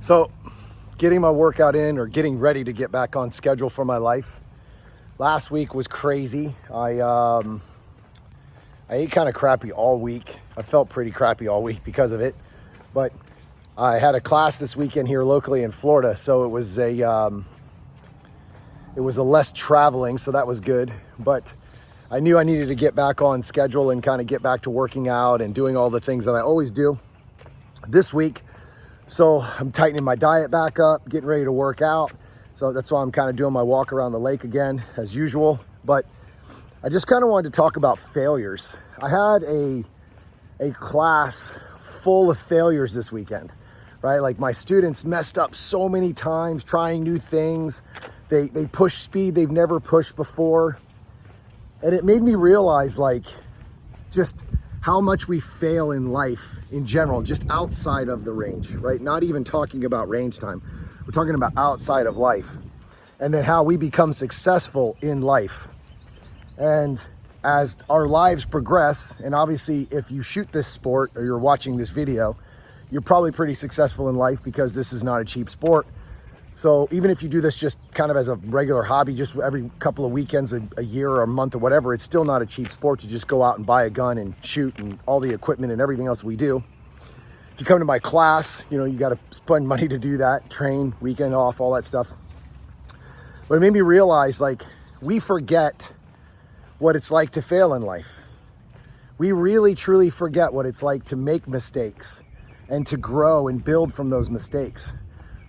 So, getting my workout in or getting ready to get back on schedule for my life. Last week was crazy. I ate kind of crappy all week. I felt pretty crappy all week because of it. But I had a class this weekend here locally in Florida, so it was a less traveling, so that was good. But I knew I needed to get back on schedule and kind of get back to working out and doing all the things that I always do this week. So I'm tightening my diet back up, getting ready to work out. So that's why I'm kind of doing my walk around the lake again, as usual. But I just kind of wanted to talk about failures. I had a class full of failures this weekend, right? Like my students messed up so many times trying new things. They push speed they've never pushed before. And it made me realize like just how much we fail in life in general, just outside of the range, right? Not even talking about range time. We're talking about outside of life, and then how we become successful in life. And as our lives progress, and obviously if you shoot this sport or you're watching this video, you're probably pretty successful in life because this is not a cheap sport. So even if you do this just kind of as a regular hobby, just every couple of weekends, a year or a month or whatever, it's still not a cheap sport to just go out and buy a gun and shoot and all the equipment and everything else we do. If you come to my class, you got to spend money to do that, train, weekend off, all that stuff. But it made me realize like we forget what it's like to fail in life. We really, truly forget what it's like to make mistakes and to grow and build from those mistakes.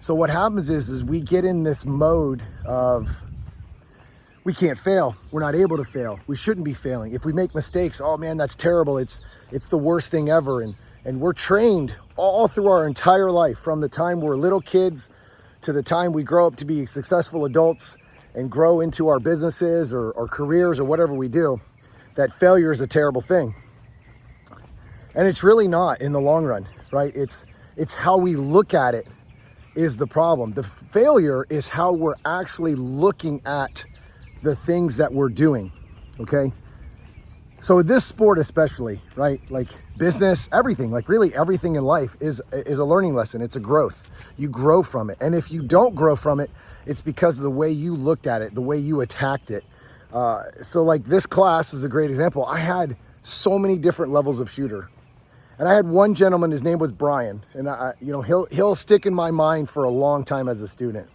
So what happens is we get in this mode of we can't fail. We're not able to fail. We shouldn't be failing. If we make mistakes, oh man, that's terrible. It's the worst thing ever. And we're trained all through our entire life, from the time we're little kids to the time we grow up to be successful adults and grow into our businesses or careers or whatever we do, that failure is a terrible thing. And it's really not in the long run, right? It's how we look at it is the problem. The failure is how we're actually looking at the things that we're doing, okay? So this sport especially, right? Like business, everything, like really everything in life is a learning lesson. It's a growth. You grow from it. And if you don't grow from it, it's because of the way you looked at it, the way you attacked it. So like this class is a great example. I had so many different levels of shooter. And I had one gentleman, his name was Brian, and he'll stick in my mind for a long time as a student.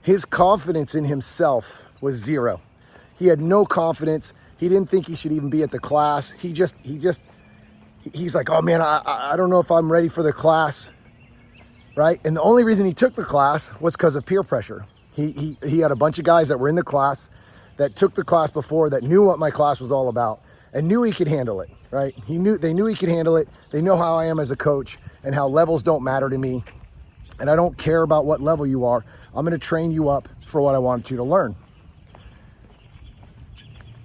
His confidence in himself was zero. He had no confidence. He didn't think he should even be at the class. He's like, oh man, I don't know if I'm ready for the class, right? And the only reason he took the class was because of peer pressure. He had a bunch of guys that were in the class that took the class before, that knew what my class was all about and knew he could handle it, right? They knew he could handle it. They know how I am as a coach and how levels don't matter to me. And I don't care about what level you are. I'm going to train you up for what I want you to learn.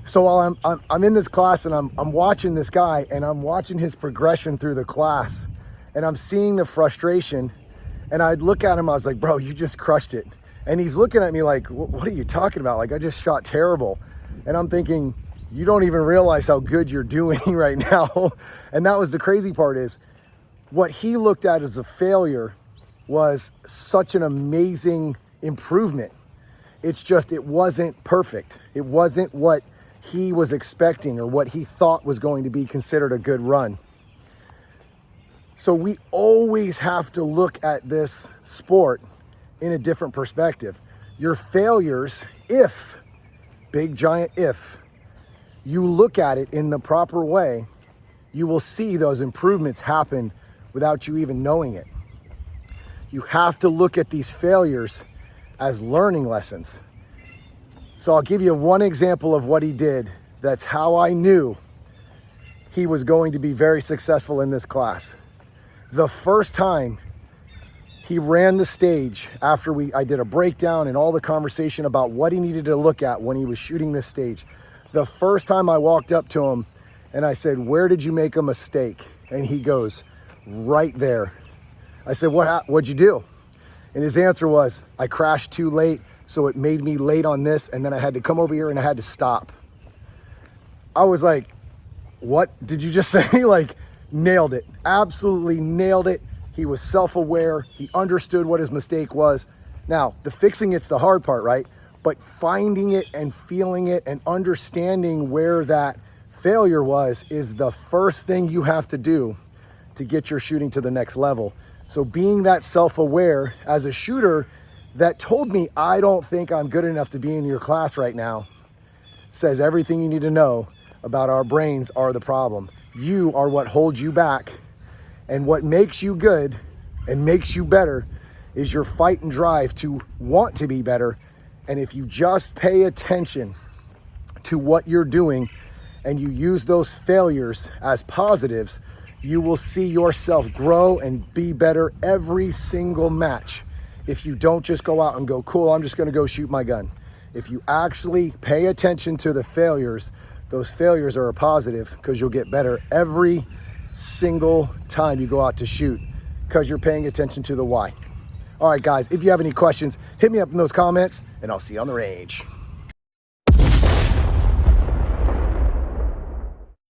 So while I'm in this class and I'm watching this guy and I'm watching his progression through the class and I'm seeing the frustration, and I'd look at him, I was like, bro, you just crushed it. And he's looking at me like, what are you talking about? Like, I just shot terrible. And I'm thinking, you don't even realize how good you're doing right now. And that was the crazy part, is what he looked at as a failure was such an amazing improvement. It's just, it wasn't perfect. It wasn't what he was expecting or what he thought was going to be considered a good run. So we always have to look at this sport in a different perspective. Your failures, if, big giant if, you look at it in the proper way, you will see those improvements happen without you even knowing it. You have to look at these failures as learning lessons. So I'll give you one example of what he did. That's how I knew he was going to be very successful in this class. The first time he ran the stage after I did a breakdown and all the conversation about what he needed to look at when he was shooting this stage. The first time I walked up to him and I said, where did you make a mistake? And he goes, right there. I said, what'd you do? And his answer was, I crashed too late, so it made me late on this, and then I had to come over here and I had to stop. I was like, what did you just say? Like, nailed it. Absolutely nailed it. He was self-aware. He understood what his mistake was. Now, the fixing it's the hard part, right? But finding it and feeling it and understanding where that failure was is the first thing you have to do to get your shooting to the next level. So being that self-aware as a shooter that told me, I don't think I'm good enough to be in your class right now, says everything you need to know about our brains are the problem. You are what holds you back, and what makes you good and makes you better is your fight and drive to want to be better. And if you just pay attention to what you're doing and you use those failures as positives, you will see yourself grow and be better every single match. If you don't just go out and go, cool, I'm just gonna go shoot my gun. If you actually pay attention to the failures, those failures are a positive because you'll get better every single time you go out to shoot because you're paying attention to the why. All right, guys, if you have any questions, hit me up in those comments and I'll see you on the range.